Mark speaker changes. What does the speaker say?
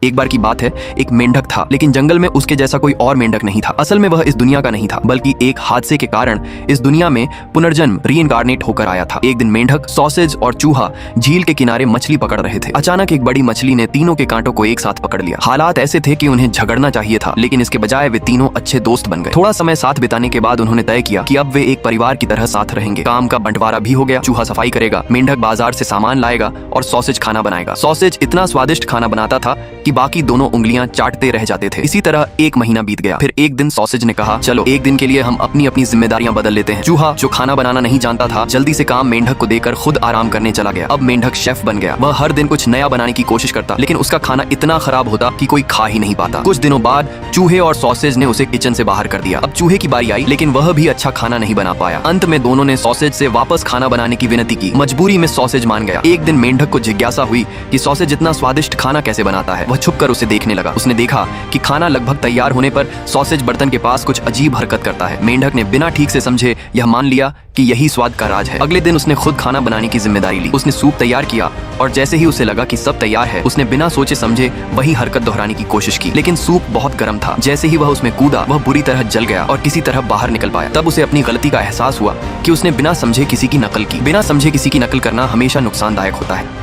Speaker 1: एक बार की बात है, एक मेंढक था, लेकिन जंगल में उसके जैसा कोई और मेंढक नहीं था। असल में वह इस दुनिया का नहीं था, बल्कि एक हादसे के कारण इस दुनिया में पुनर्जन्म रीइंकार्नेट होकर आया था। एक दिन मेंढक, सॉसेज और चूहा झील के किनारे मछली पकड़ रहे थे। अचानक एक बड़ी मछली ने तीनों के कांटों को एक साथ पकड़ लिया। हालात ऐसे थे कि उन्हें झगड़ना चाहिए था, लेकिन इसके बजाय वे तीनों अच्छे दोस्त बन गए। थोड़ा समय साथ बिताने के बाद उन्होंने तय किया कि अब वे एक परिवार की तरह साथ रहेंगे। काम का बंटवारा भी हो गया। चूहा सफाई करेगा, मेंढक बाजार से सामान लाएगा और सॉसेज खाना बनाएगा। सॉसेज इतना स्वादिष्ट खाना बनाता था कि बाकी दोनों उंगलियां चाटते रह जाते थे। इसी तरह एक महीना बीत गया। फिर एक दिन सॉसेज ने कहा, चलो एक दिन के लिए हम अपनी अपनी जिम्मेदारियां बदल लेते हैं। चूहा, जो खाना बनाना नहीं जानता था, जल्दी से काम मेंढक को देकर खुद आराम करने चला गया। अब मेंढक शेफ बन गया। वह हर दिन कुछ नया बनाने की कोशिश करता, लेकिन उसका खाना इतना खराब होता कि कोई खा ही नहीं पाता। कुछ दिनों बाद चूहे और सॉसेज ने उसे किचन से बाहर कर दिया। अब चूहे की बारी आई, लेकिन वह भी अच्छा खाना नहीं बना पाया। अंत में दोनों ने सॉसेज से वापस खाना बनाने की विनती की। मजबूरी में सॉसेज मान गया। एक दिन मेंढक को जिज्ञासा हुई कि सॉसेज इतना स्वादिष्ट खाना कैसे बनाता है। वह छुपकर उसे देखने लगा। उसने देखा कि खाना लगभग तैयार होने पर सॉसेज बर्तन के पास कुछ अजीब हरकत करता है। मेंढक ने बिना ठीक से समझे यह मान लिया कि यही स्वाद का राज है। अगले दिन उसने खुद खाना बनाने की जिम्मेदारी ली। उसने सूप तैयार किया और जैसे ही उसे लगा कि सब तैयार है, उसने बिना सोचे समझे वही हरकत दोहराने की कोशिश की। लेकिन सूप बहुत गर्म था। जैसे ही वह उसमें कूदा, वह बुरी तरह जल गया और किसी तरह बाहर निकल पाया। तब उसे अपनी गलती का एहसास हुआ कि उसने बिना समझे किसी की नकल की। बिना समझे किसी की नकल करना हमेशा नुकसानदायक होता है।